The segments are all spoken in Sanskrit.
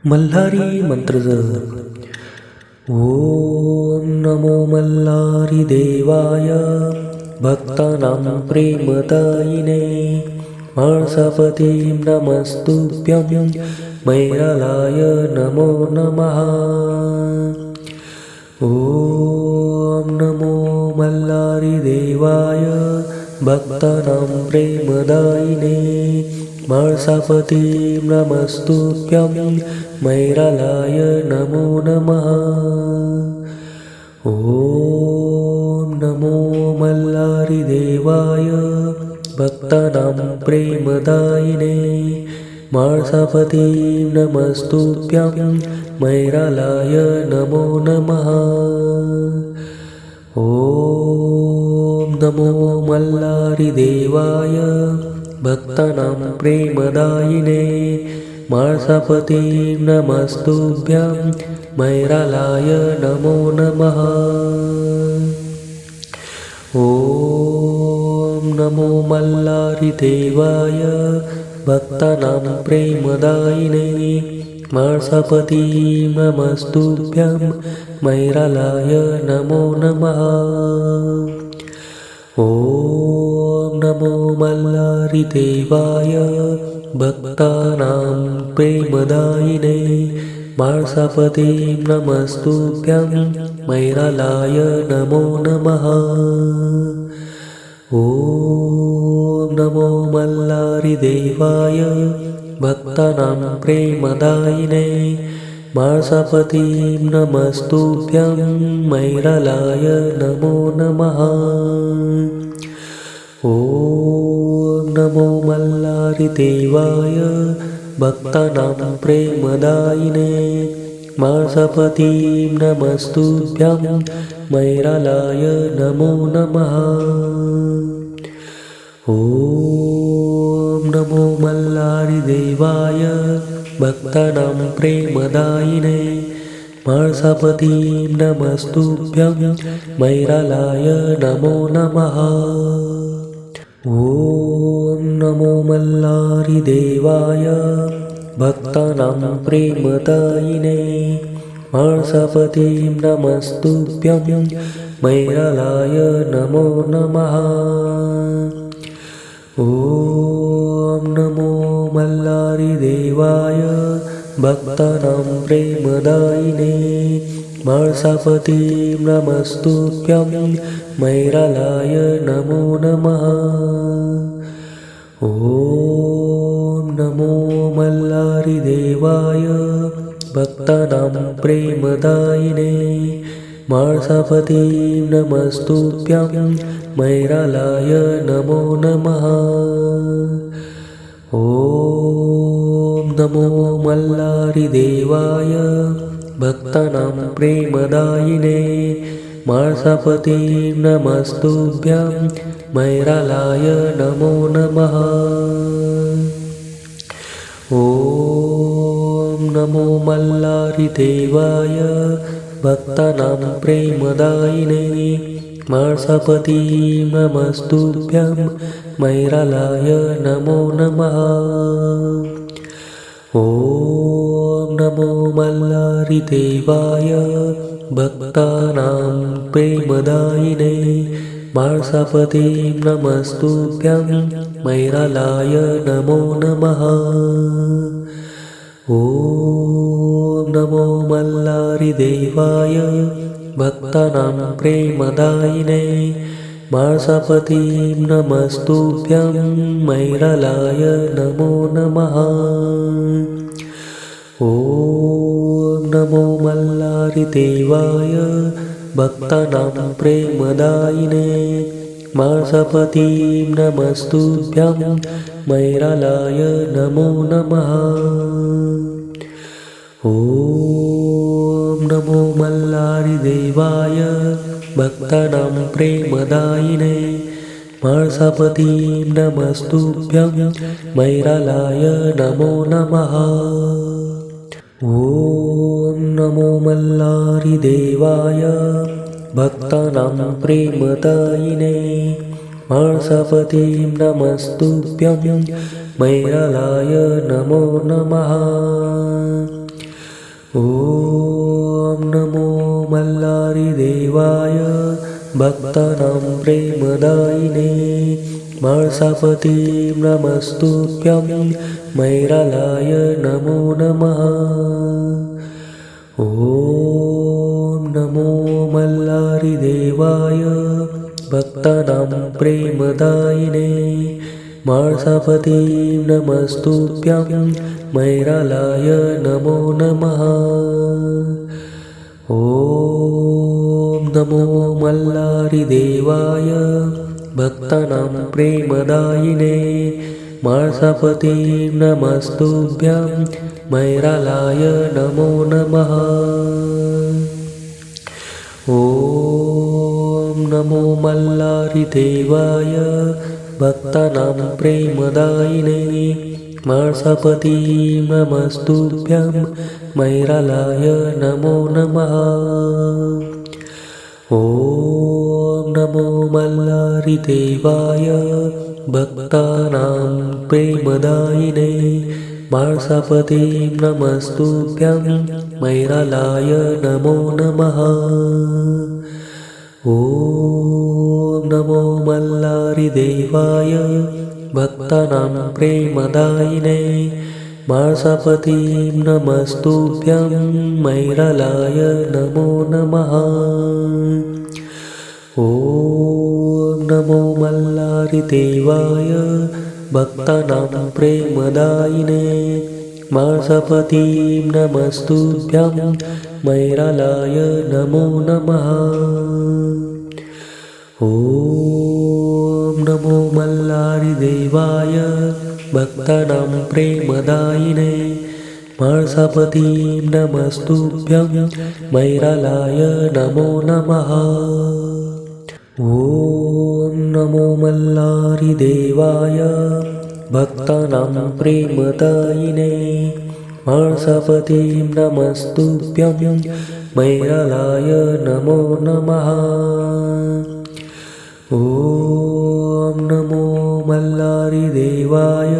मल्हारी मंत्रजप. ओम नमो मल्हारी देवाय भक्तानां प्रेमदायिने माळसापतीं नमस्तुभ्यं मैरालाय नमो नमः. ओम नमो मल्हारी देवाय भक्तानां प्रेमदायिने माळसापतीं नमस्तुभ्यं मैरालाय नमो नमः. ओम नमो मल्हारी देवाय भक्तानां प्रेमदायिने माळसापतीं नमस्तुभ्यं मैरालाय नमो नमः. ओम नमो मल्हारी देवाय भक्तानां प्रेमदायिने माळसापतीं नमस्तुभ्यं मैरालाय नमो नमः. ओम नमो मल्हारी देवाय भक्तानां प्रेमदायिने माळसापतीं नमस्तुभ्यं मैरालाय नमो नमः. ओम नमो मल्हारी देवाय भक्तानां प्रेमदायिने माळसापतीं नमस्तुभ्यं मैरालाय नमो नमः. ओम नमो मल्हारी देवाय भक्तानां प्रेमदायिने माळसापतीं नमस्तुभ्यं मैरालाय नमो नमः. ओम नमो मल्हारी देवाय भक्तानां प्रेमदायिने माळसापतीं नमस्तुभ्यं मैरालाय नमो नमः. ओम नमो मल्हारी देवाय भक्तानां प्रेमदायिने माळसापतीं नमस्तुभ्यं मैरालाय नमो नमः. ओम नमो मल्हारी देवाय भक्तानां प्रेमदायिने माळसापतीं नमस्तुभ्यं मैरालाय नमो नमः. ओम नमो मल्हारी देवाय भक्तानां प्रेमदायिने माळसापतीं नमस्तुभ्यं मैरालाय नमो नमः. ओम नमो मल्हारी देवाय भक्तानां प्रेमदायिने माळसापतीं नमस्तुभ्यं मैरालाय नमो नमः. ओम नमो मल्हारी देवाय भक्तानां प्रेमदायिने माळसापतीं नमस्तुभ्यं मैरालाय नमो नमः. ओम नमो मल्हारी देवाय भक्तानां प्रेमदायिने माळसापतीं नमस्तुभ्यं मैरालाय नमो नमः. ओम नमो मल्हारी देवाय भक्तानां प्रेमदायिने माळसापतीं नमस्तुभ्यं मैरालाय नमो नमः. ओम नमो मल्हारी देवाय भक्तानां प्रेमदायिने माळसापतीं नमस्तुभ्यं मैरालाय नमो नमः. ओम नमो मल्हारी देवाय भक्तानां प्रेमदायिने माळसापतीं नमस्तुभ्यं मैरालाय नमो नमः. ओम नमो मल्हारी देवाय भक्तानां प्रेमदायिने माळसापतीं नमस्तुभ्यं मैरालाय नमो नमः. ओम नमो मल्हारी देवाय भक्तानां प्रेमदायिने माळसापतीं नमस्तुभ्यं मैरालाय नमो नमः. ॐ नमो मल्लारिदेवाय भक्तानां प्रेमदायिने माळसापतिं नमस्तुभ्यं मैरालाय नमो नमः। ॐ नमो मल्लारिदेवाय भक्तानां प्रेमदायिने माळसापतिं नमस्तुभ्यं मैरालाय नमो नमः। ॐ नमो मल्लारिदेवाय भक्तानां प्रेमदायिने माळसापतिं नमस्तुभ्यं मैरालाय नमो नमः। ॐ नमो मल्लारिदेवाय भक्तानां प्रेमदायिने माळसापतिं नमस्तुभ्यं मैरालाय नमो नमः। ॐ नमो मल्लारिदेवाय भक्तानां प्रेमदायिने माळसापतिं नमस्तुभ्यं मैरालाय नमो नमः। ॐ नमो मल्लारिदेवाय भक्तानां प्रेमदायिने माळसापतिं नमस्तुभ्यं मैरालाय नमो नमः। ॐ नमो मल्लारिदेवाय भक्तानां प्रेमदायिने माळसापतिं नमस्तुभ्यं मैरालाय नमो नमः। ॐ नमो मल्लारिदेवाय भक्तानां प्रेमदायिने माळसापतिं नमस्तुभ्यं मैरालाय नमो नमः। ॐ नमो मल्लारिदेवाय भक्तानां प्रेमदायिने माळसापतिं नमस्तुभ्यं मैरालाय नमो नमः। ॐ नमो मल्लारिदेवाय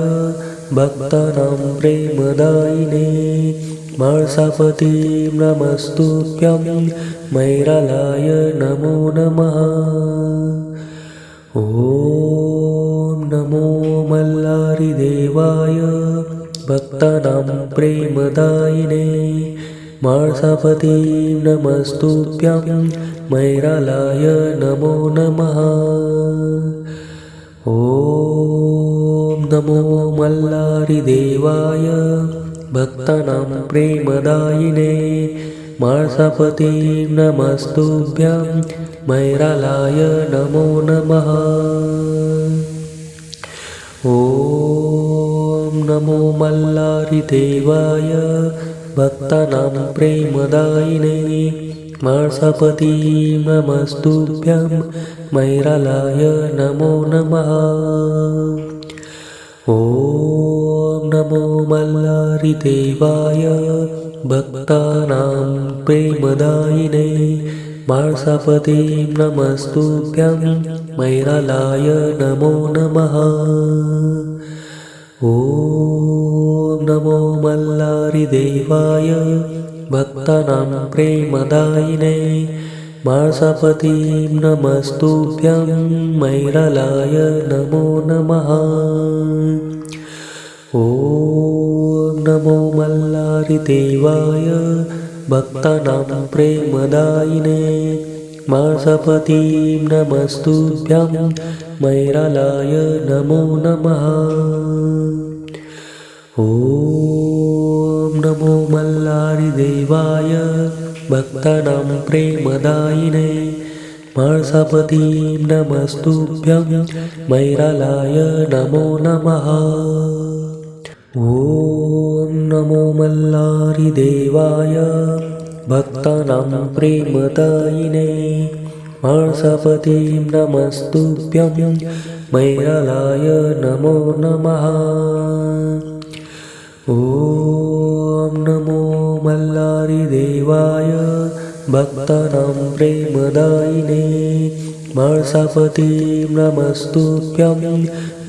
भक्तानां प्रेमदायिने माळसापतिं नमस्तुभ्यं मैरालाय नमो नमः। ॐ नमो मल्लारिदेवाय भक्तानां प्रेमदायिने माळसापतिं नमस्तुभ्यं मैरालाय नमो नमः। ॐ नमो मल्लारिदेवाय भक्तानां प्रेमदायिने माळसापतिं नमस्तुभ्यं मैरालाय नमो नमः। ॐ नमो मल्लारिदेवाय भक्तानां प्रेमदायिने माळसापतिं नमस्तुभ्यं मैरालाय नमो नमः। ॐ नमो मल्लारिदेवाय भक्तानां प्रेमदायिने माळसापतिं नमस्तुभ्यं मैरालाय नमो नमः। ॐ नमो मल्लारिदेवाय भक्तानां प्रेमदायिने माळसापतिं नमस्तुभ्यं मैरालाय नमो नमः। ॐ नमो मल्लारिदेवाय भक्तानां प्रेमदायिने माळसापतिं नमस्तुभ्यं मैरालाय नमो नमः। ॐ नमो मल्लारिदेवाय भक्तानां प्रेमदायिने माळसापतिं नमस्तुभ्यं मैरालाय नमो नमः। ॐ नमो मल्लारिदेवाय भक्तानां प्रेमदायिने माळसापतिं नमस्तुभ्यं मैरालाय नमो नमः। ॐ नमो मल्लारिदेवाय भक्तानां प्रेमदायिने माळसापतिं नमस्तुभ्यं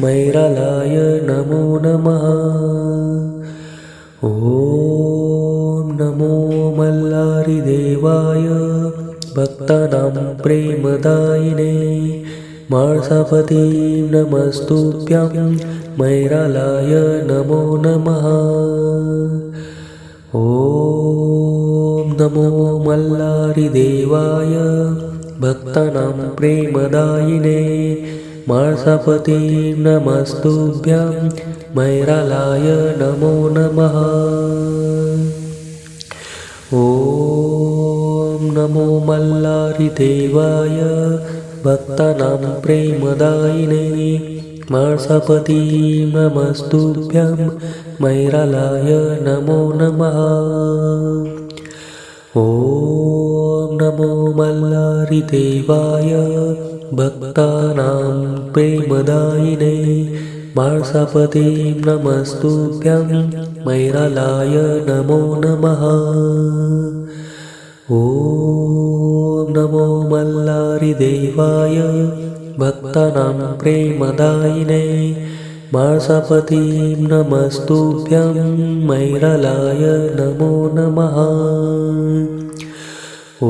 मैरालाय नमो नमः। ॐ नमो मल्लारिदेवाय भक्तानां प्रेमदायिने माळसापतिं नमस्तुभ्यं मैरालाय नमो नमः। ॐ नमो मल्लारिदेवाय भक्तानां प्रेमदायिने माळसापतिं नमस्तुभ्यं मैरालाय नमो नमः। ॐ नमो मल्लारिदेवाय भक्तानां प्रेमदायिने माळसापतिं नमस्तुभ्यं मैरालाय नमो नमः। ॐ नमो मल्लारिदेवाय भक्तानां प्रेमदायिने माळसापतिं नमस्तुभ्यं मैरालाय नमो नमः। ॐ नमो मल्लारिदेवाय भक्तानां प्रेमदायिने माळसापतिं नमस्तुभ्यं मैरालाय नमो नमः। ॐ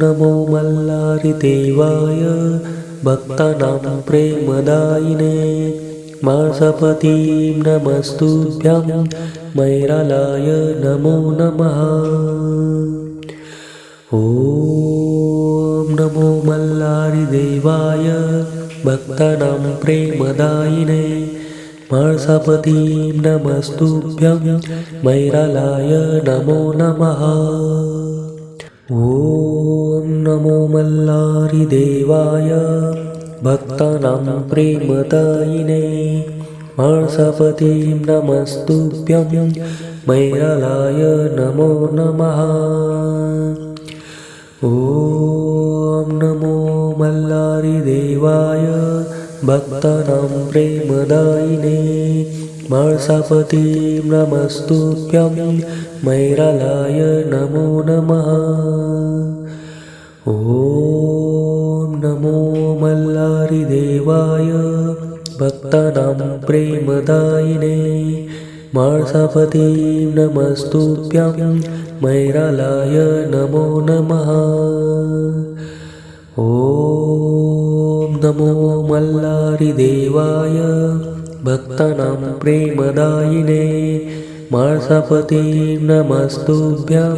नमो मल्लारिदेवाय भक्तानां प्रेमदायिने माळसापतिं नमस्तुभ्यं मैरालाय नमो नमः। ॐ नमो मल्लारिदेवाय भक्तानां प्रेमदायिने माळसापतिं नमस्तुभ्यं मैरालाय नमो नमः। ॐ नमो मल्लारिदेवाय भक्तानां प्रेमदायिने माळसापतिं नमस्तुभ्यं मैरालाय नमो नमः। ॐ नमो मल्लारिदेवाय भक्तानां प्रेमदायिने माळसापतिं नमस्तुभ्यं मैरालाय नमो नमः। ॐ नमो मल्लारिदेवाय भक्तानां प्रेमदायिने माळसापतिं नमस्तुभ्यं मैरालाय नमो नमः। ॐ नमो मल्लारिदेवाय भक्तानां प्रेमदायिने माळसापतिं नमस्तुभ्यं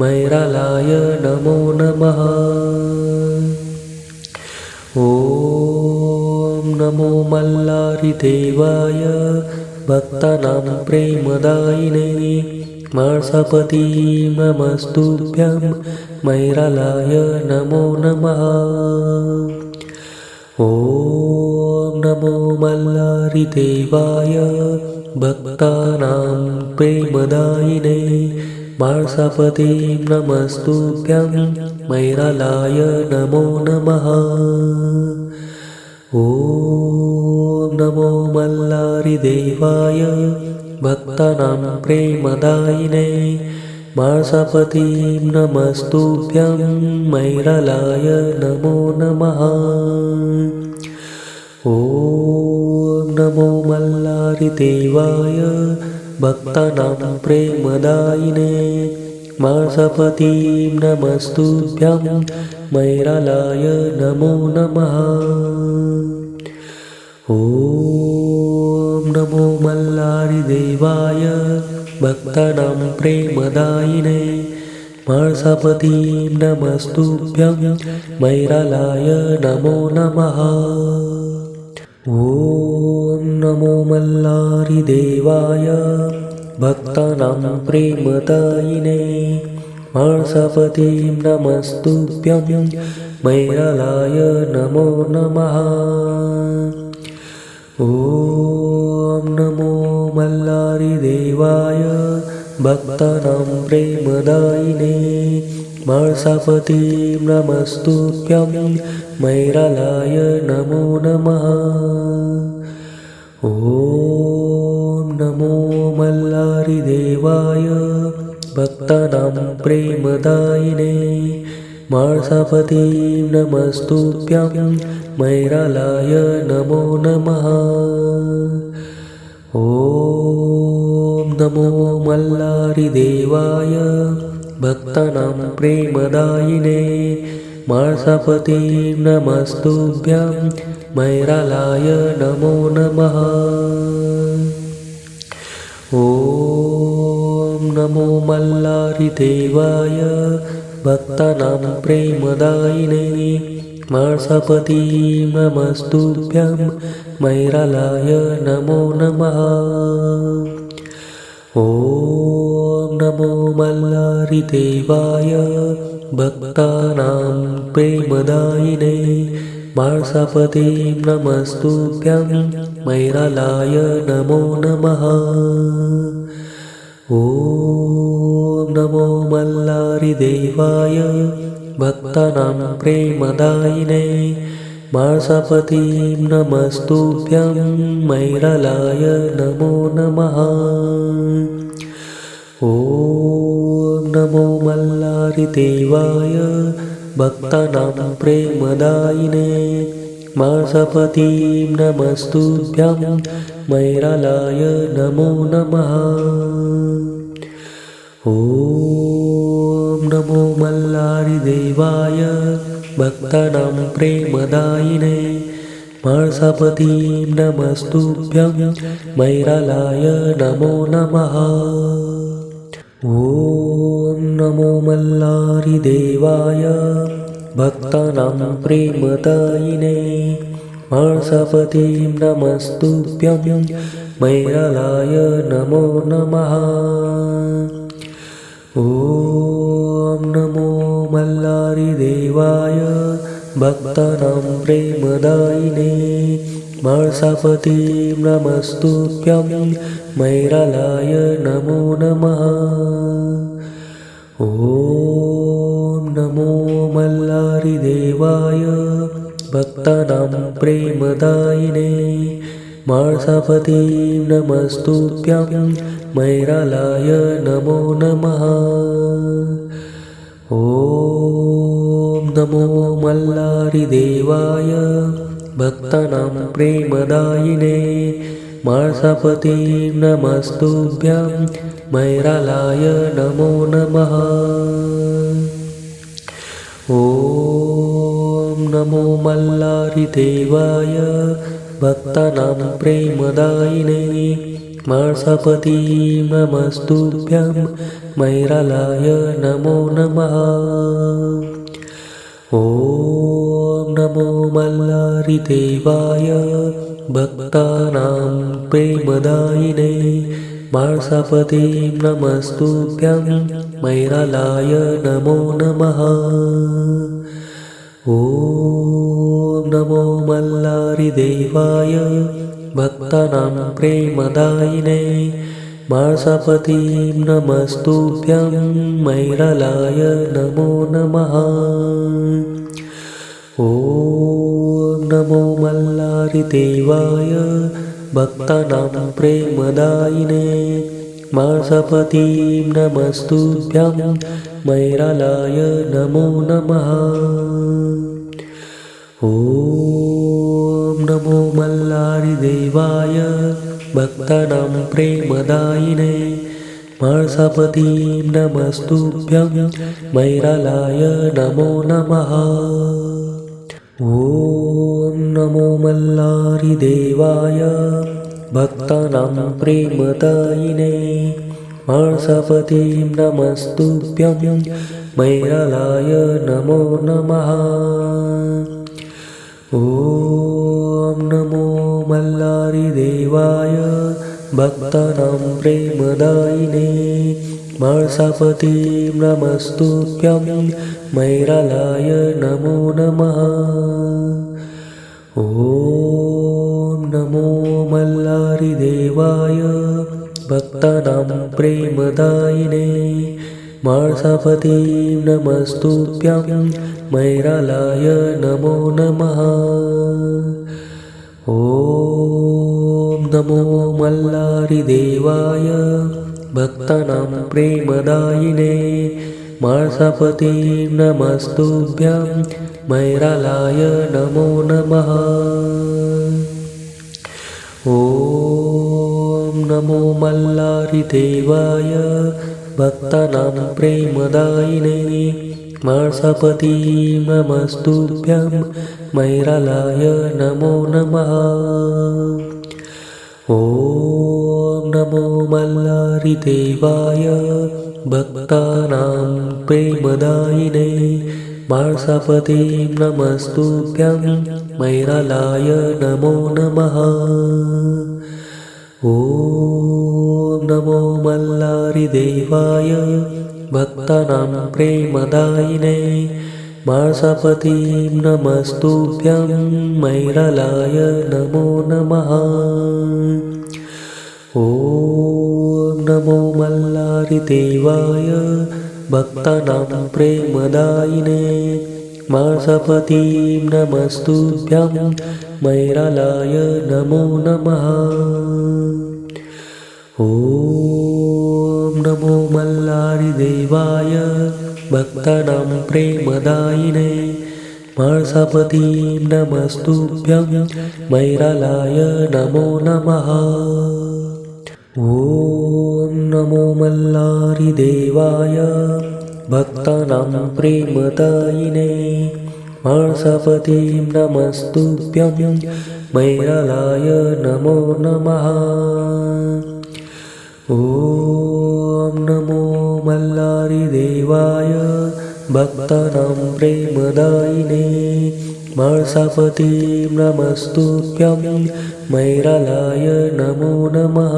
मैरालाय नमो नमः। ॐ नमो मल्लारिदेवाय भक्तानां प्रेमदायिने माळसापतिं नमस्तुभ्यं मैरालाय नमो नमः। ॐ नमो मल्लारिदेवाय भक्तानां प्रेमदायिने माळसापतिं नमस्तुभ्यं मैरालाय नमो नमः। ॐ नमो मल्लारिदेवाय भक्तानां प्रेमदायिने माळसापतिं नमस्तुभ्यं मैरालाय नमो नमः। ॐ नमो मल्लारिदेवाय भक्तानां प्रेमदायिने माळसापतिं नमस्तुभ्यं मैरालाय नमो नमः। ॐ नमो मल्लारिदेवाय भक्तानां प्रेमदायिने माळसापतिं नमस्तुभ्यं मैरालाय नमो नमः। ॐ नमो मल्लारिदेवाय भक्तानां प्रेमदायिने माळसापतिं नमस्तुभ्यं मैरालाय नमो नमः। ॐ नमो मल्लारिदेवाय भक्तानां प्रेमदायिने माळसापतिं नमस्तुभ्यं मैरालाय नमो नमः। ॐ नमो मल्लारिदेवाय भक्तानां प्रेमदायिने माळसापतिं नमस्तुभ्यं मैरालाय नमो नमः। ॐ नमो मल्लारिदेवाय भक्तानां प्रेमदायिने माळसापते नमस्तुभ्यं मैरालाय नमो नमः। ॐ नमो मल्लारिदेवाय भक्तानां प्रेमदायिने माळसापते नमस्तुभ्यं मैरालाय नमो नमः। ॐ नमो मल्लारिदेवाय भक्तानां प्रेमदायिने माळसापते नमस्तुभ्यं मैरालाय नमो नमः। ॐ नमो मल्लारिदेवाय भक्तानां प्रेमदायिने माळसापते नमस्तुभ्यं मैरालाय नमो नमः। ॐ नमो मल्लारिदेवाय भक्तानां प्रेमदायिने माळसापते नमस्तुभ्यं मैरालाय नमो नमः। ॐ नमो मल्लारिदेवाय भक्तानां प्रेमदायिने माळसापते नमस्तुभ्यं मैरालाय नमो नमः। ॐ नमो मल्लारिदेवाय भक्तानां प्रेमदायिने माळसापते नमस्तुभ्यं मैरालाय नमो नमः। ॐ नमो मल्लारिदेवाय भक्तानां प्रेमदायिने माळसापते नमस्तुभ्यं मैरालाय नमो नमः। ॐ नमो मल्लारिदेवाय भक्तानां प्रेमदायिने माळसापते नमस्तुभ्यं मैरालाय नमो नमः। ॐ नमो मल्लारिदेवाय भक्तानां प्रेमदायिने माळसापते नमस्तुभ्यं मैरालाय नमो नमः। ॐ नमो मल्लारिदेवाय भक्तानां प्रेमदायिने माळसापते नमस्तुभ्यं मैरालाय नमो नमः। ॐ नमो मल्लारिदेवाय भक्तानां प्रेमदायिने माळसापते नमस्तुभ्यं मैरालाय नमो नमः। ॐ नमो मल्लारिदेवाय भक्तानां प्रेमदायिने माळसापते नमस्तुभ्यं मैरालाय नमो नमः। ॐ नमो मल्लारिदेवाय भक्तानां प्रेमदायिने माळसापते नमस्तुभ्यं मैरालाय नमो नमः। ॐ नमो मल्लारिदेवाय भक्तानां प्रेमदायिने माळसापते नमस्तुभ्यं मैरालाय नमो नमः। ॐ नमो मल्लारिदेवाय भक्तानां प्रेमदायिने माळसापते नमस्तुभ्यं मैरालाय नमो नमः। ॐ नमो मल्लारिदेवाय भक्तानां प्रेमदायिने माळसापते नमस्तुभ्यं मैरालाय नमो नमः। ॐ नमो मल्लारिदेवाय भक्तानां प्रेमदायिने माळसापते नमस्तुभ्यं मैरालाय नमो नमः। ॐ नमो मल्लारिदेवाय भक्तानां प्रेमदायिने माळसापते नमस्तुभ्यं मैरालाय नमो नमः। ॐ नमो मल्लारिदेवाय भक्तानां प्रेमदायिने मार्सापति नमस्तुभ्यं मैरालाय नमो नमः। ॐ नमो मल्लारिदेवाय भक्तानां प्रेमदायिने मार्सापति नमस्तुभ्यं मैरालाय नमो नमः। ॐ नमो मल्लारिदेवाय भक्तानां प्रेमदायिने मार्सापति नमस्तुभ्यं मैरालाय नमो नमः। ॐ नमो मल्लारिदेवाय भक्तानां प्रेमदायिने मार्सापति नमस्तुभ्यं मैरालाय नमो नमः। ॐ नमो मल्लारिदेवाय भक्तानां प्रेमदायिने मार्सापति नमस्तुभ्यं मैरालाय नमो नमः। ॐ नमो मल्लारिदेवाय भक्तानां प्रेमदायिने मार्सापति नमस्तुभ्यं मैरालाय नमो नमः। ॐ नमो मल्लारिदेवाय भक्तानां प्रेमदायिने मार्सापति नमस्तुभ्यं मैरालाय नमो नमः।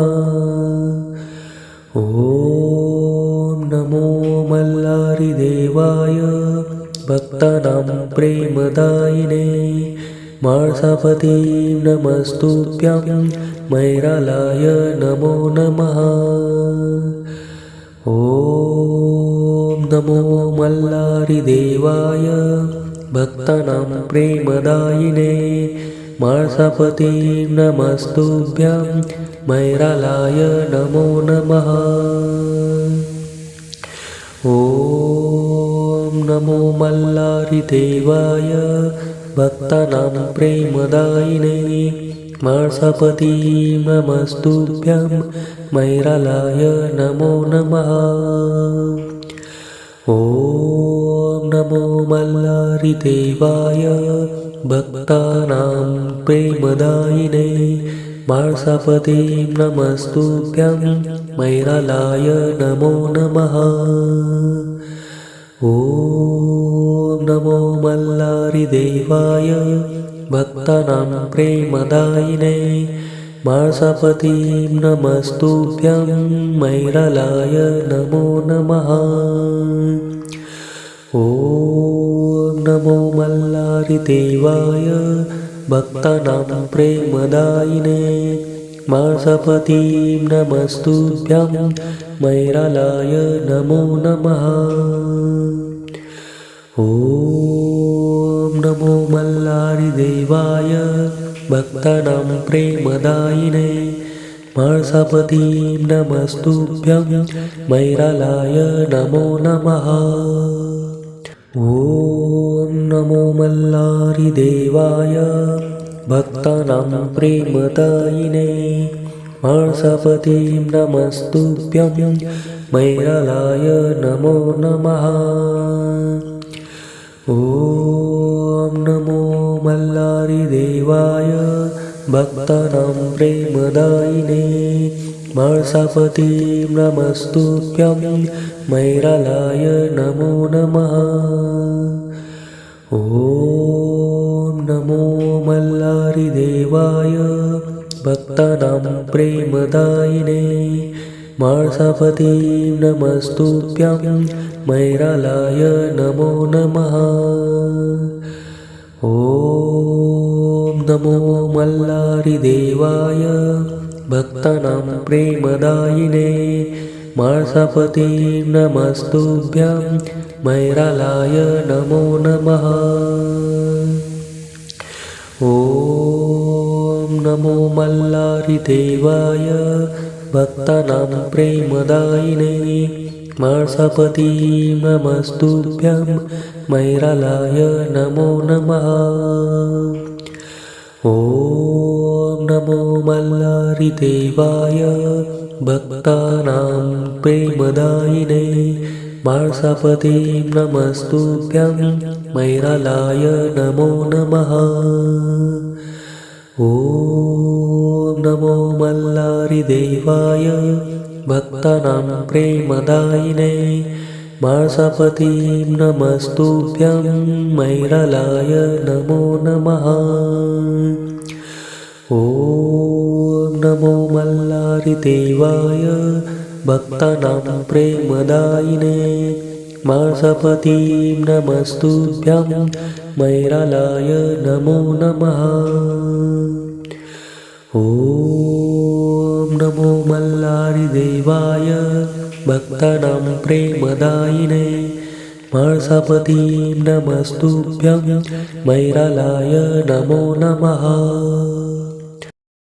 ॐ नमो मल्लारिदेवाय भक्तानां प्रेमदायिने मार्सापति नमस्तुभ्यं मैरालाय नमो नमः। ॐ नमो मल्लारिदेवाय भक्तानां प्रेमदायिने मार्सापति नमस्तुभ्यं मैरालाय नमो नमः। ॐ नमो मल्लारिदेवाय भक्तानां प्रेमदायिने मार्सापति नमस्तुभ्यं मैरालाय नमो नमः। ॐ नमो मल्लारिदेवाय भक्तानां प्रेमदायिने मार्सापति नमस्तुभ्यं मैरालाय नमो नमः। ॐ नमो मल्लारिदेवाय भक्तानां प्रेमदायिने मार्सापति नमस्तुभ्यं मैरालाय नमो नमः। ॐ नमो मल्लारिदेवाय भक्तानां प्रेमदायिने मार्सापति नमस्तुभ्यं मैरालाय नमो नमः। ॐ नमो मल्लारिदेवाय भक्तानां प्रेमदायिने मार्सापति नमस्तुभ्यं मैरालाय नमो नमः। ॐ नमो मल्लारिदेवाय भक्तानां प्रेमदायिने मार्सापति नमस्तुभ्यं मैरालाय नमो नमः। ॐ नमो मल्लारिदेवाय भक्तानां प्रेमदायिने मार्सापति नमस्तुभ्यं मैरालाय नमो नमः। ॐ नमो मल्लारिदेवाय भक्तानां प्रेमदायिने मार्सापति नमस्तुभ्यं मैरालाय नमो नमः। ॐ नमो मल्लारिदेवाय भक्तानां प्रेमदायिने मार्सापति नमस्तुभ्यं मैरालाय नमो नमः। ॐ नमो मल्लारिदेवाय भक्तानां प्रेमदायिने मार्सापति नमस्तुभ्यं मैरालाय नमो नमः। ॐ नमो मल्लारिदेवाय भक्तानां प्रेमदायिने माळसापतिं नमस्तुभ्यं मैरालाय नमो नमः। ॐ नमो मल्लारिदेवाय भक्तानां प्रेमदायिने माळसापतिं नमस्तुभ्यं मैरालाय नमो नमः। ॐ नमो मल्लारिदेवाय भक्तानां प्रेमदायिने माळसापतिं नमस्तुभ्यं मैरालाय नमो नमः। ॐ नमो मल्लारिदेवाय भक्तानां प्रेमदायिने माळसापतिं नमस्तुभ्यं मैरालाय नमो नमः।